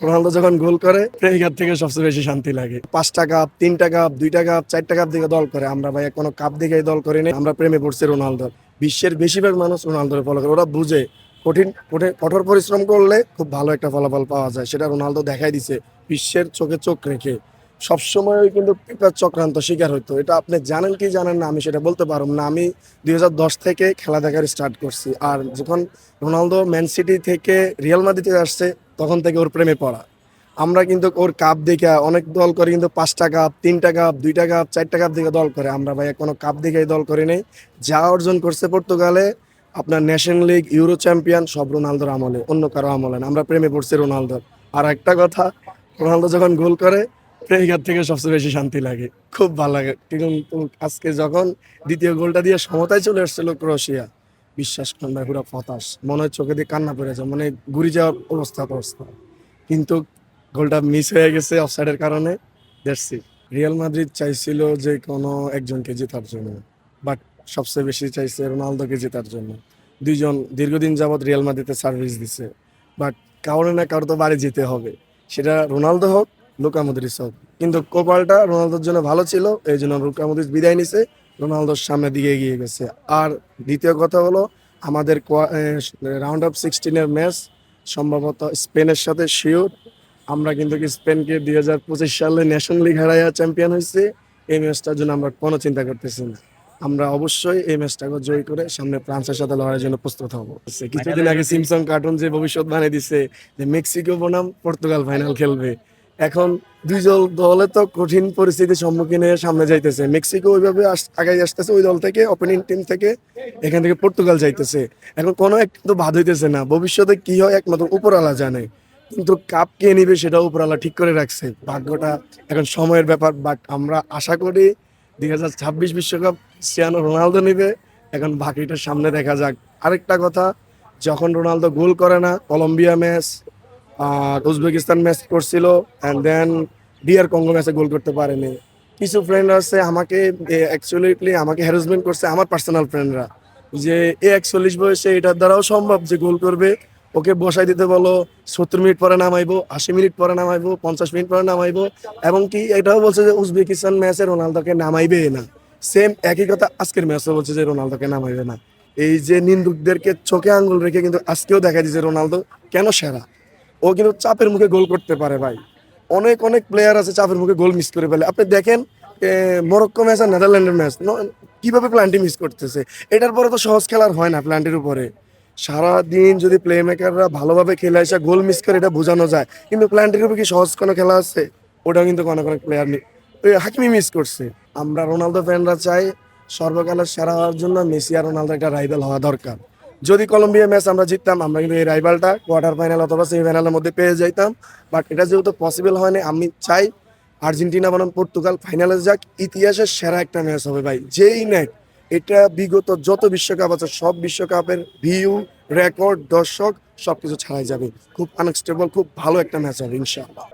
Ronaldo যখন গোল করে প্রেমিকার থেকে সবচেয়ে বেশি শান্তি লাগে। 5টা কাপ, 3টা কাপ, 2টা কাপ, 4টা কাপ দিকে দল করে, আমরা ভাই কোনো কাপ দিকে দল করি না। আমরা প্রেমে পড়ছি রোনালদোর। বিশ্বের বেশিরভাগ মানুষ রোনালদোর ফলো করে। ওরা বুঝে কঠোর পরিশ্রম করলে খুব ভালো একটা ফলাফল পাওয়া যায়। সেটা রোনালদো দেখাই দিছে বিশ্বের চোখে চোখ রেখে। সবসময় কিন্তু পেপার চক্রান্ত শিকার হইতো। এটা আপনি জানেন কি জানেন না আমি সেটা বলতে পারব না। আমি 2010 থেকে খেলা দেখার স্টার্ট করছি। আর যখন রোনালদো ম্যান সিটি থেকে রিয়াল মাদ্রিদে আসছে তখন থেকে ওর প্রেমে পড়া। আমরা কিন্তু ওর কাপ দেখে অনেক দল করে, কিন্তু 5টা কাপ, 3টা কাপ, 2টা কাপ, 4টা কাপ দিকে দল করে। আমরা ভাই কোনো কাপ দিকে দল করি নাই। যা অর্জন করছে পর্তুগালে, আপনার ন্যাশন লিগ, ইউরো চ্যাম্পিয়ন, সব রোনালদোর আমলে, অন্য কারো আমলে না। আমরা প্রেমে পড়ছি রোনালদোর। আর একটা কথা, রোনালদো যখন গোল করে প্রেমিকার থেকে সবচেয়ে বেশি শান্তি লাগে, খুব ভালো লাগে। কিন্তু আজকে যখন দ্বিতীয় গোলটা দিয়ে সমতায় চলে এসেছিল ক্রোয়েশিয়া, বিশ্বাস করেন ভাই পুরো হতাশ, মনে হয় চোখে দিয়ে কান্না পড়ে যায়, মানে ঘুরে যাওয়ার অবস্থা। কিন্তু গোলটা মিস হয়ে গেছে অফসাইডের কারণে। দেখছি রিয়াল মাদ্রিদ চাইছিল যে কোনো একজনকে জেতার জন্য, বাট সবচেয়ে বেশি চাইছে রোনালদোকে জেতার জন্য। দুইজন দীর্ঘদিন যাবৎ রিয়াল মাদ্রিদে সার্ভিস দিছে, বাট কারো না কারো তো বাড়ি যেতে হবে। সেটা রোনালদো হোক, লুকা মডরিচ হোক। কিন্তু কোপালটা রোনালদোর জন্য ভালো ছিল, এই জন্য লুকা মডরিচ বিদায় নিছে, রোনালদোর সামনের দিকে এগিয়ে গেছে। আর দ্বিতীয় কথা হলো, আমাদের রাউন্ড অফ 16-এর ম্যাচ সম্ভবত স্পেনের সাথে শিওর। আমরা কিন্তু স্পেনকে 2025 সালে ন্যাশনাল লিগ হারাইয়া চ্যাম্পিয়ন হয়েছে। এই ম্যাচটার জন্য আমরা কোনো চিন্তা করতেছি না। আমরা অবশ্যই এই ম্যাচটাকে জয় করে সামনে ফ্রান্সের সাথে লড়াইয়ের জন্য প্রস্তুত হব। কিছুদিন আগে সিমসন কার্টুন যে ভবিষ্যৎ বানিয়ে দিছে যে মেক্সিকো বনাম পর্তুগাল ফাইনাল খেলবে। এখন দুই দলে তো কঠিন পরিস্থিতির সম্মুখীন হয়ে সামনে যাইতেছে। মেক্সিকো ওইভাবে আগাই আসতেছে ওই দল থেকে, ওপেনিং টিম থেকে। এখান থেকে পর্তুগাল যাইতেছে। এখন কোনো একটা তো বাদ হইতেছে না। ভবিষ্যতে কি হয় একমাত্র উপরওয়ালা জানে। কিন্তু কাপ কে নিবে সেটা উপরওয়ালা ঠিক করে রাখছে। ভাগ্যটা এখন সময়ের ব্যাপার। বাট আমরা আশা করি 2026 বিশ্বকাপ ক্রিস্টিয়ানো রোনালদো নিবে। এখন বাকিটা সামনে দেখা যাক। আরেকটা কথা, যখন রোনালদো গোল করে না, কলম্বিয়া ম্যাচ আর উজবেকিস্তান ম্যাচ করছিল, অ্যান্ড দেন ডিআর কঙ্গো ম্যাচে গোল করতে পারেনি। কিছু ফ্রেন্ড আছে আমাকে অ্যাকচুয়ালি আমাকে হ্যারাসমেন্ট করছে, আমার পার্সোনাল ফ্রেন্ডরা, যে 41 বয়সে এটার দ্বারাও সম্ভব যে গোল করবে। ওকে বসাই দিতে বলো, 70 মিনিট পরে নামাইবো, 80 মিনিট পরে নামাইবো, 50 মিনিট পরে নামাইবো। এবং কি এটাও বলছে যে উজবেকিস্তান ম্যাচে রোনালদোকে নামাইবে না। সেম একই কথা আজকের ম্যাচও বলছে যে রোনালদোকে নামাইবে না। এই যে নিন্দুকদেরকে চোখে আঙ্গুল রেখে কিন্তু আজকেও দেখা দিয়েছে রোনালদো কেন সেরা। ও কিন্তু চাপের মুখে গোল করতে পারে ভাই। অনেক অনেক প্লেয়ার আছে চাপের মুখে গোল মিস করে ফেলে। আপনি দেখেন মরক্কো ম্যাচ আর নেদারল্যান্ডের ম্যাচ কিভাবে প্ল্যান্টি মিস করতেছে। এটার পরে তো সহজ খেলার হয় না প্ল্যান্টির উপরে। সারাদিন যদি প্লে মেকাররা ভালোভাবে খেলে আসা গোল মিস করে এটা বোঝানো যায়, কিন্তু প্ল্যান্টির উপরে কি সহজ কোনো খেলা আছে? ওটাও কিন্তু কোনো কোনো প্লেয়ার নেই। হাকিমি মিস করছে। আমরা রোনালদো ফ্যানরা চাই সর্বকালের সেরা হওয়ার জন্য মেসি আর রোনালদো একটা রাইভাল হওয়া দরকার। যদি কলম্বিয়া ম্যাচ আমরা জিততাম, আমরা কিন্তু এই রাইভালটা কোয়ার্টার ফাইনাল অথবা সেমিফাইনালের মধ্যে পেয়ে যাইতাম। বাট এটা যেহেতু পসিবল হয়নি, আমি চাই আর্জেন্টিনা বনাম পর্তুগাল ফাইনালে যাক। ইতিহাসের সেরা একটা ম্যাচ হবে ভাই, যেই নেক। এটা বিগত যত বিশ্বকাপ আছে সব বিশ্বকাপের ভিউ, রেকর্ড, দর্শক সবকিছু ছাড়াই যাবে। খুব আনস্টেবল, খুব ভালো একটা ম্যাচ হবে ইনশাআল্লাহ।